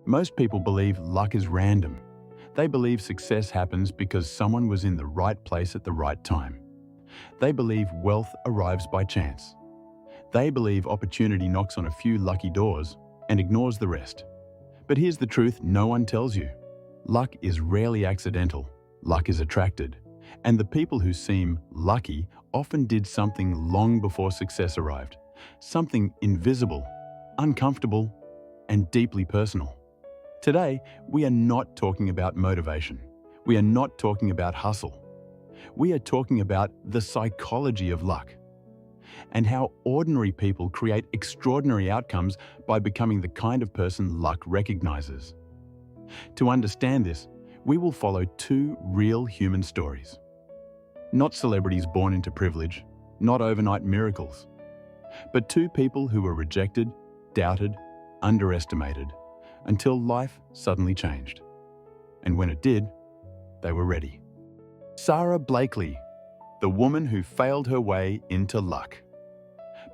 Most people believe luck is random. They believe success happens because someone was in the right place at the right time. They believe wealth arrives by chance. They believe opportunity knocks on a few lucky doors and ignores the rest. But here's the truth no one tells you. Luck is rarely accidental. Luck is attracted. And the people who seem lucky often did something long before success arrived. Something invisible, uncomfortable, and deeply personal. Today, we are not talking about motivation. We are not talking about hustle. We are talking about the psychology of luck and how ordinary people create extraordinary outcomes by becoming the kind of person luck recognizes. To understand this, we will follow two real human stories. Not celebrities born into privilege, not overnight miracles, but two people who were rejected, doubted, underestimated, until life suddenly changed. And when it did, they were ready. Sara Blakely, the woman who failed her way into luck.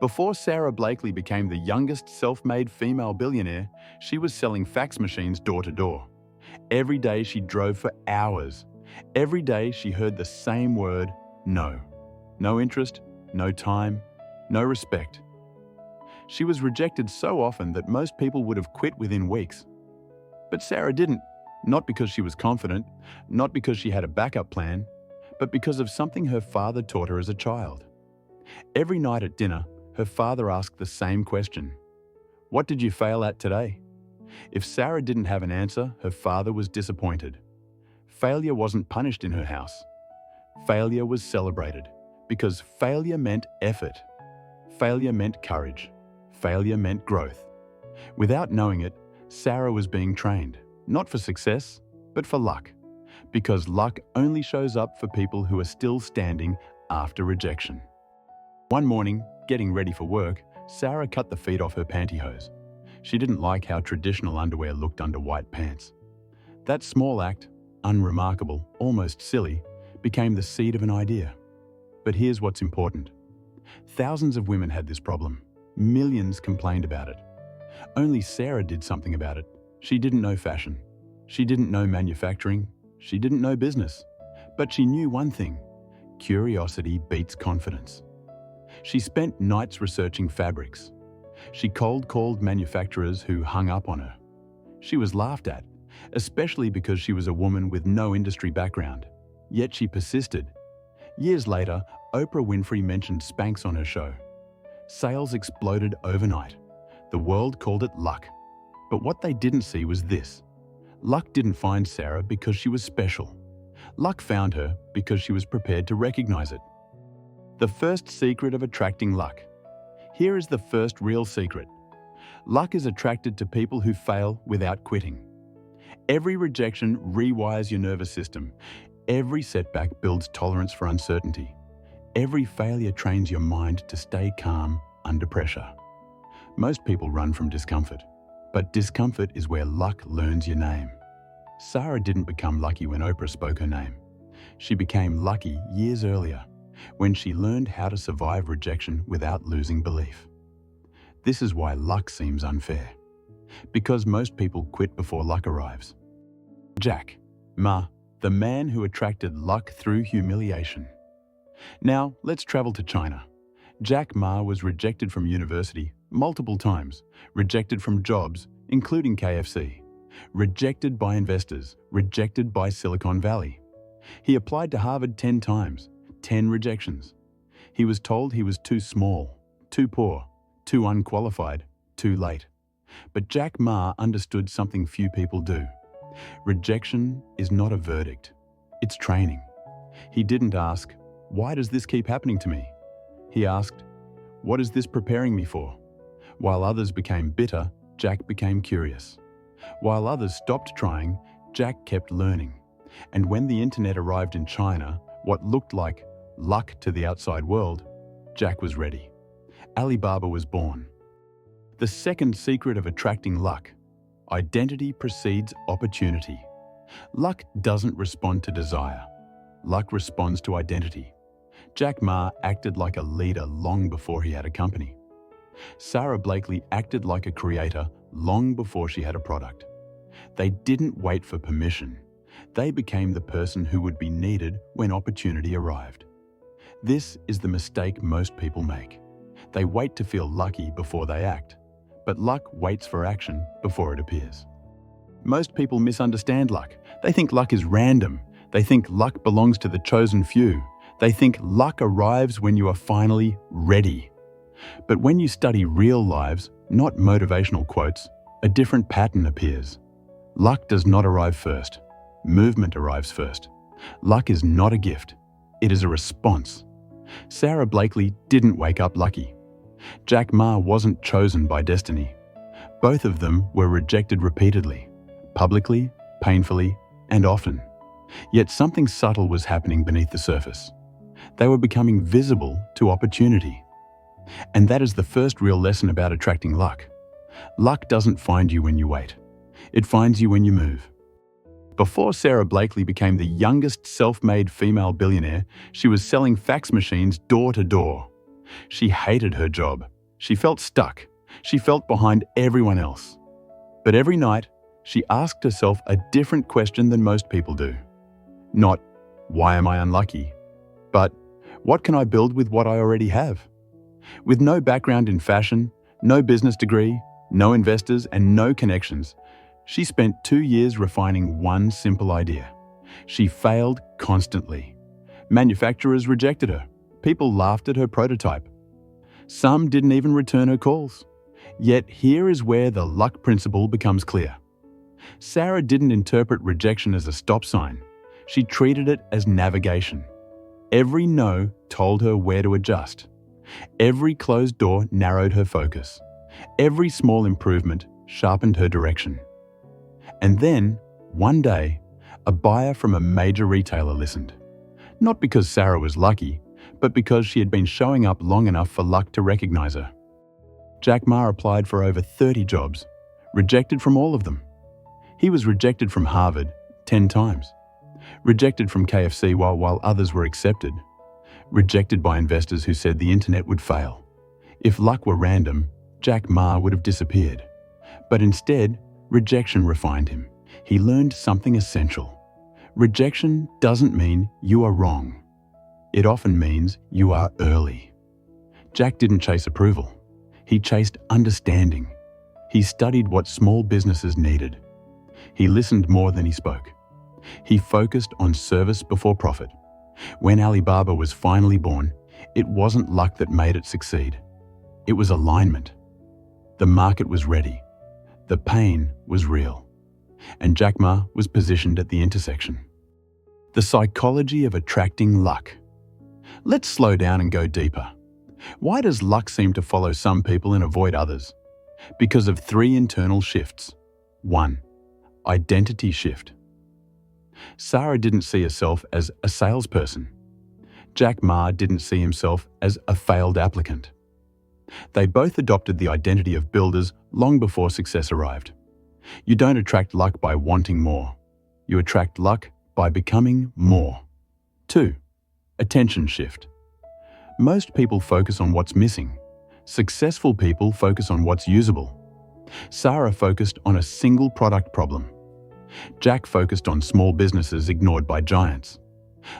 Before Sara Blakely became the youngest self-made female billionaire, she was selling fax machines door to door. Every day she drove for hours. Every day she heard the same word, no. No interest, no time, no respect. She was rejected so often that most people would have quit within weeks. But Sara didn't, not because she was confident, not because she had a backup plan, but because of something her father taught her as a child. Every night at dinner, her father asked the same question. What did you fail at today? If Sara didn't have an answer, her father was disappointed. Failure wasn't punished in her house. Failure was celebrated, because failure meant effort. Failure meant courage. Failure meant growth. Without knowing it, Sara was being trained, not for success, but for luck. Because luck only shows up for people who are still standing after rejection. One morning, getting ready for work, Sara cut the feet off her pantyhose. She didn't like how traditional underwear looked under white pants. That small act, unremarkable, almost silly, became the seed of an idea. But here's what's important. Thousands of women had this problem. Millions complained about it. Only Sara did something about it. She didn't know fashion. She didn't know manufacturing. She didn't know business. But she knew one thing. Curiosity beats confidence. She spent nights researching fabrics. She cold-called manufacturers who hung up on her. She was laughed at, especially because she was a woman with no industry background. Yet she persisted. Years later, Oprah Winfrey mentioned Spanx on her show. Sales exploded overnight. The world called it luck. But what they didn't see was this. Luck didn't find Sara because she was special. Luck found her because she was prepared to recognize it. The first secret of attracting luck. Here is the first real secret. Luck is attracted to people who fail without quitting. Every rejection rewires your nervous system. Every setback builds tolerance for uncertainty. Every failure trains your mind to stay calm under pressure. Most people run from discomfort, but discomfort is where luck learns your name. Sara didn't become lucky when Oprah spoke her name. She became lucky years earlier, when she learned how to survive rejection without losing belief. This is why luck seems unfair. Because most people quit before luck arrives. Jack Ma, the man who attracted luck through humiliation. Now, let's travel to China. Jack Ma was rejected from university multiple times, rejected from jobs, including KFC, rejected by investors, rejected by Silicon Valley. He applied to Harvard 10 times, 10 rejections. He was told he was too small, too poor, too unqualified, too late. But Jack Ma understood something few people do. Rejection is not a verdict, it's training. He didn't ask, "Why does this keep happening to me?" He asked, "What is this preparing me for?" While others became bitter, Jack became curious. While others stopped trying, Jack kept learning. And when the internet arrived in China, what looked like luck to the outside world, Jack was ready. Alibaba was born. The second secret of attracting luck: identity precedes opportunity. Luck doesn't respond to desire. Luck responds to identity. Jack Ma acted like a leader long before he had a company. Sara Blakely acted like a creator long before she had a product. They didn't wait for permission. They became the person who would be needed when opportunity arrived. This is the mistake most people make. They wait to feel lucky before they act, but luck waits for action before it appears. Most people misunderstand luck. They think luck is random. They think luck belongs to the chosen few. They think luck arrives when you are finally ready. But when you study real lives, not motivational quotes, a different pattern appears. Luck does not arrive first. Movement arrives first. Luck is not a gift. It is a response. Sarah Blakely didn't wake up lucky. Jack Ma wasn't chosen by destiny. Both of them were rejected repeatedly, publicly, painfully, and often. Yet something subtle was happening beneath the surface. They were becoming visible to opportunity. And that is the first real lesson about attracting luck. Luck doesn't find you when you wait. It finds you when you move. Before Sarah Blakely became the youngest self-made female billionaire, she was selling fax machines door to door. She hated her job. She felt stuck. She felt behind everyone else. But every night, she asked herself a different question than most people do. Not, why am I unlucky? But, what can I build with what I already have? With no background in fashion, no business degree, no investors, and no connections, she spent 2 years refining one simple idea. She failed constantly. Manufacturers rejected her. People laughed at her prototype. Some didn't even return her calls. Yet here is where the luck principle becomes clear. Sarah didn't interpret rejection as a stop sign. She treated it as navigation. Every no told her where to adjust. Every closed door narrowed her focus. Every small improvement sharpened her direction. And then, one day, a buyer from a major retailer listened. Not because Sarah was lucky, but because she had been showing up long enough for luck to recognize her. Jack Ma applied for over 30 jobs, rejected from all of them. He was rejected from Harvard 10 times, rejected from KFC while others were accepted, rejected by investors who said the internet would fail. If luck were random, Jack Ma would have disappeared. But instead, rejection refined him. He learned something essential. Rejection doesn't mean you are wrong. It often means you are early. Jack didn't chase approval. He chased understanding. He studied what small businesses needed. He listened more than he spoke. He focused on service before profit. When Alibaba was finally born, it wasn't luck that made it succeed. It was alignment. The market was ready. The pain was real. And Jack Ma was positioned at the intersection. The psychology of attracting luck. Let's slow down and go deeper. Why does luck seem to follow some people and avoid others? Because of 3 internal shifts. 1. Identity shift. Sarah didn't see herself as a salesperson. Jack Ma didn't see himself as a failed applicant. They both adopted the identity of builders long before success arrived. You don't attract luck by wanting more. You attract luck by becoming more. 2. Attention shift. Most people focus on what's missing. Successful people focus on what's usable. Sarah focused on a single product problem. Jack focused on small businesses ignored by giants.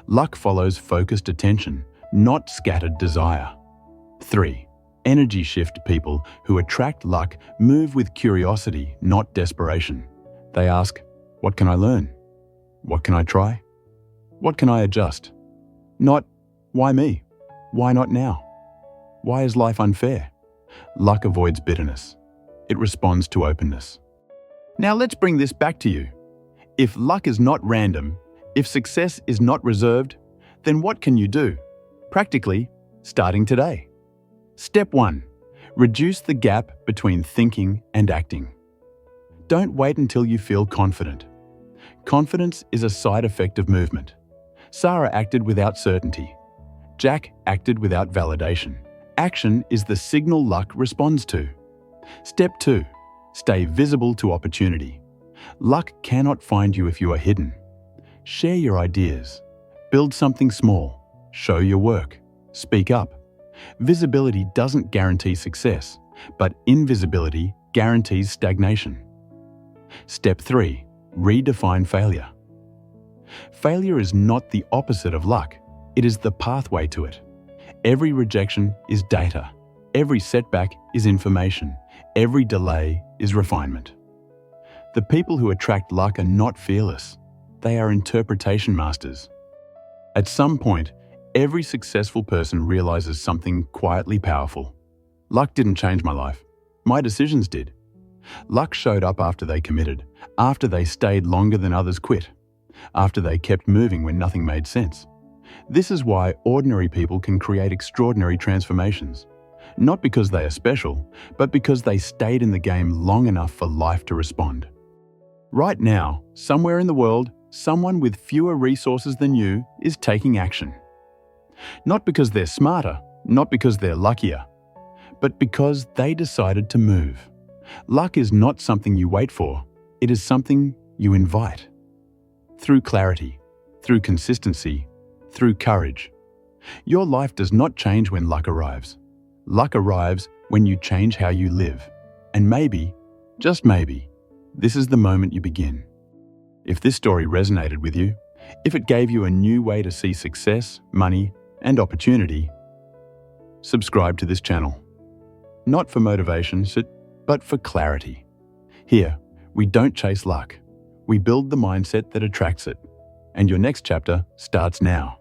Luck follows focused attention, not scattered desire. 3. Energy shift. People who attract luck move with curiosity, not desperation. They ask, what can I learn? What can I try? What can I adjust? Not, why me? Why not now? Why is life unfair? Luck avoids bitterness. It responds to openness. Now let's bring this back to you. If luck is not random, if success is not reserved, then what can you do? Practically, starting today. Step 1. Reduce the gap between thinking and acting. Don't wait until you feel confident. Confidence is a side effect of movement. Sarah acted without certainty. Jack acted without validation. Action is the signal luck responds to. Step 2. Stay visible to opportunity. Luck cannot find you if you are hidden. Share your ideas. Build something small. Show your work. Speak up. Visibility doesn't guarantee success, but invisibility guarantees stagnation. Step 3. Redefine failure. Failure is not the opposite of luck. It is the pathway to it. Every rejection is data. Every setback is information. Every delay is refinement. The people who attract luck are not fearless. They are interpretation masters. At some point, every successful person realizes something quietly powerful. Luck didn't change my life. My decisions did. Luck showed up after they committed, after they stayed longer than others quit, after they kept moving when nothing made sense. This is why ordinary people can create extraordinary transformations. Not because they are special, but because they stayed in the game long enough for life to respond. Right now, somewhere in the world, someone with fewer resources than you is taking action. Not because they're smarter, not because they're luckier, but because they decided to move. Luck is not something you wait for, it is something you invite. Through clarity, through consistency, through courage. Your life does not change when luck arrives. Luck arrives when you change how you live. And maybe, just maybe, this is the moment you begin. If this story resonated with you, if it gave you a new way to see success, money, and opportunity, subscribe to this channel. Not for motivation, but for clarity. Here, we don't chase luck. We build the mindset that attracts it. And your next chapter starts now.